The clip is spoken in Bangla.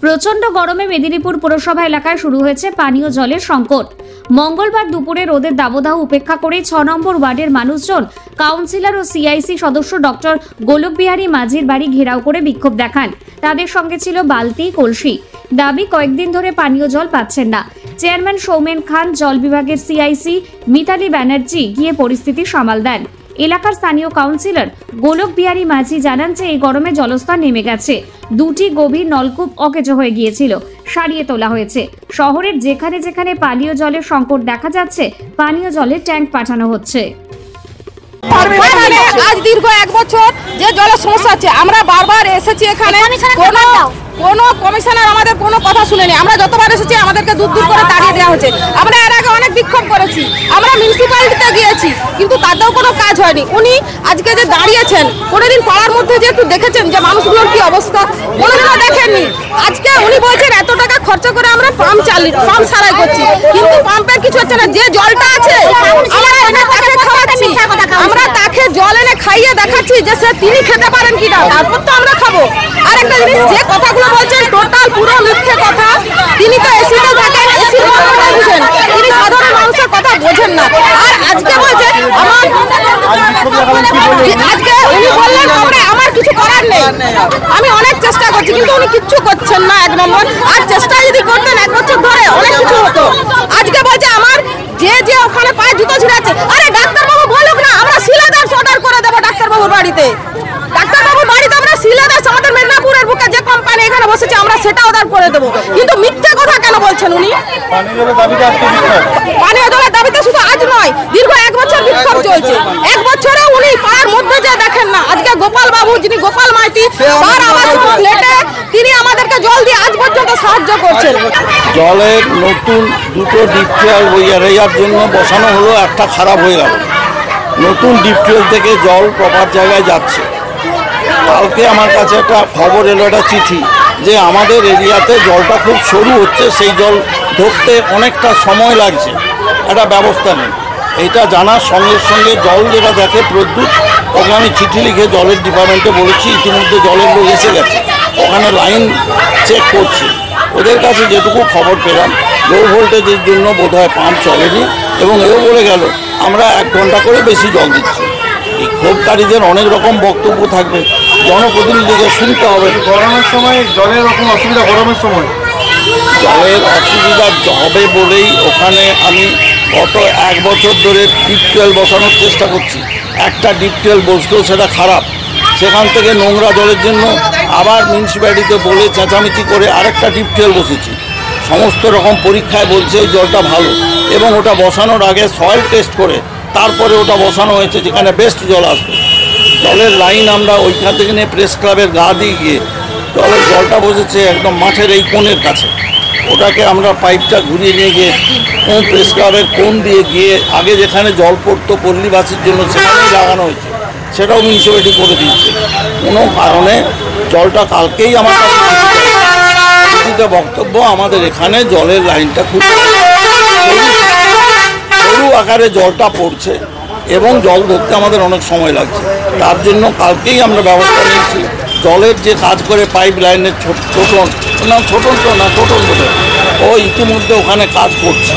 প্রচন্ড গরমে মেদিনীপুর পুরসভা এলাকায় শুরু হয়েছে পানীয় জলের সংকট। মঙ্গলবার দুপুরে রোদের দাবদাহ উপেক্ষা করে ৬ নম্বর ওয়ার্ডের মানুষজন কাউন্সিলর ও সিআইসি সদস্য ডক্টর গোলক বিহারী মাঝির বাড়ি ঘেরাও করে বিক্ষোভ দেখান। তাদের সঙ্গে ছিল বালতি, কলসি। দাবি, কয়েকদিন ধরে পানীয় জল পাচ্ছেন না। চেয়ারম্যান সৌমেন খান, জল বিভাগের সিআইসি মিতালি ব্যানার্জি গিয়ে পরিস্থিতি সামাল দেন। এলাকার স্থানীয় কাউন্সিলর গোলক বিহারী মাঝি জানান যে এই গরমে জলস্তর নেমে গেছে। দুটি গভীর নলকূপ অকেজো হয়ে গিয়েছিল, সারিয়ে তোলা হয়েছে। শহরের যেখানে যেখানে পানীয় জলের সংকট দেখা যাচ্ছে, পানীয় জলের ট্যাঙ্ক পাঠানো হচ্ছে। আজ দীর্ঘ 1 বছর যে জলের সমস্যা আছে, আমরা বারবার এসেছি এখানে, কোনো কমিশনার আমাদের কোনো কথা শুনেনি। আমরা যতবার এসেছি আমাদেরকে দূর দূর করে তাড়িয়ে দেওয়া হয়েছে। আমরা এর আগে অনেক বিক্ষোভ করেছি, আমরা মিউনিসিপ্যালিটিতে গিয়েছি, কিন্তু তাতেও কোনো কাজ হয়নি। উনি আজকে যে দাঁড়িয়েছেন, কোনোদিন পাড়ার মধ্যে যে একটু দেখেছেন যে মানুষগুলোর কি অবস্থা, কোনোদিনও দেখেননি। আজকে উনি বলছেন এত টাকা খরচা করে আমরা পাম্প সারাই করছি, কিন্তু পাম্পের কিছু হচ্ছে না। যে জলটা আছে আমরা তাকে জল এনে খাইয়ে দেখাচ্ছি যে তিনি খেতে পারেন কিনা, তারপর তো আমরা খাবো। আর একটা জিনিস, যে কথাগুলো বলছেন টোটাল পুরো মিথ্যে কথা। তিনি তো এসিতে থাকেন, এসির কথাটা বুঝেন, তিনি সাধারণ মানুষের কথা বোঝেন না। আর আজকে বলছেন আজকে উনি বললেন আমার কিছু করার নেই, আমি অনেক চেষ্টা করছি, কিন্তু উনি কিচ্ছু করছেন না। 1 নম্বর, আর চেষ্টা যদি করতেন 1 বছর ধরে অনেক কিছু হতো। আজকে বলছে আমার যে ওখানে পায়ে জুতো ছিঁড়াচ্ছে। আরে ডাক্তারবাবু বলুক না, আমরা সিলেদার্স অর্ডার করে দেবো ডাক্তারবাবুর বাড়িতে। ডাক্তারবাবুর বাড়িতে আমরা সিলেদার্স, আমাদের মেদিনীপুরের বুকে যে কোম্পানি এখানে বসেছে আমরা সেটা অর্ডার করে দেবো। কিন্তু মিথ্যে কথা কেন বলছেন উনি? পানীয় জলের দাবিতে শুধু আজ নয়, দীর্ঘ 1 বছর বিক্ষোভ চলছে। 1 বছরে উনি পাড়ার মধ্যে যে দেখেন না। আজকে গোপাল বাবু, যিনি গোপাল মাইতি, তার আবার ফ্ল্যাটে তিনি আমাদেরকে জল দিয়ে আজ পর্যন্ত সাহায্য করছেন। জলের নতুন 2টো ডিপ টিউবওয়েল বইয়ার জন্য বসানো হলো, একটা খারাপ হয়ে গেল। নতুন ডিপ টিউবওয়েল থেকে জল প্রপার জায়গায় যাচ্ছে। কালকে আমার কাছে একটা খবর এলো, একটা চিঠি, যে আমাদের এরিয়াতে জলটা খুব সরু হচ্ছে, সেই জল ধরতে অনেকটা সময় লাগছে, একটা ব্যবস্থা নেই। এইটা জানার সঙ্গে সঙ্গে জল যেটা দেখে প্রদ্যুৎ, ওকে আমি চিঠি লিখে জলের ডিপার্টমেন্টে বলেছি। ইতিমধ্যে জলের লোক এসে গেছে, ওখানে লাইন চেক করছে। ওদের কাছে যেটুকু খবর পেলাম, লো ভোল্টেজের জন্য বোধহয় পাম্প চলেনি, এবং এও বলে গেল আমরা 1 ঘন্টা করে বেশি জল দিচ্ছি। এই ক্ষোভকারীদের অনেক রকম বক্তব্য থাকবে, জনপ্রতিনিধিকে শুনতে হবে। গরমের সময় জলের রকম অসুবিধা, গরমের সময় জলের অসুবিধা হবে বলেই ওখানে আমি গত 1 বছর ধরে ডিপ টিউবওয়েল বসানোর চেষ্টা করছি। একটা ডিপ টিউবওয়েল বসলেও সেটা খারাপ, সেখান থেকে নোংরা জলের জন্য আবার মিউনিসিপ্যালিটিতে বলে চেঁচামেচি করে আরেকটা ডিপ টিউবওয়েল বসেছি। সমস্ত রকম পরীক্ষায় বলছে এই জলটা ভালো, এবং ওটা বসানোর আগে সয়েল টেস্ট করে তারপরে ওটা বসানো হয়েছে যেখানে বেস্ট জল আসবে। জলের লাইন আমরা ওইখান থেকে নিয়ে প্রেস ক্লাবের গা দিয়ে গিয়ে জলটা বসেছে একদম মাঠের এই কোণের কাছে। ওটাকে আমরা পাইপটা ঘুরিয়ে নিয়ে গিয়ে প্রেস ক্লাবের কোণ দিয়ে গিয়ে আগে যেখানে জল পড়তো পল্লীবাসীর জন্য সেখানেই লাগানো হয়েছে, সেটাও মিউনিসিপ্যালিটি করে দিচ্ছে। কোনো কারণে জলটা কালকেই আমার কাছে বক্তব্য, আমাদের এখানে জলের লাইনটা খুব সরু আকারে জলটা পড়ছে, এবং জল ধরতে আমাদের অনেক সময় লাগছে। তার জন্য কালকেই আমরা ব্যবস্থা নিয়েছি। জলের যে কাজ করে পাইপ লাইনের ছোটন বোধহয়, ও ইতিমধ্যে ওখানে কাজ করছে।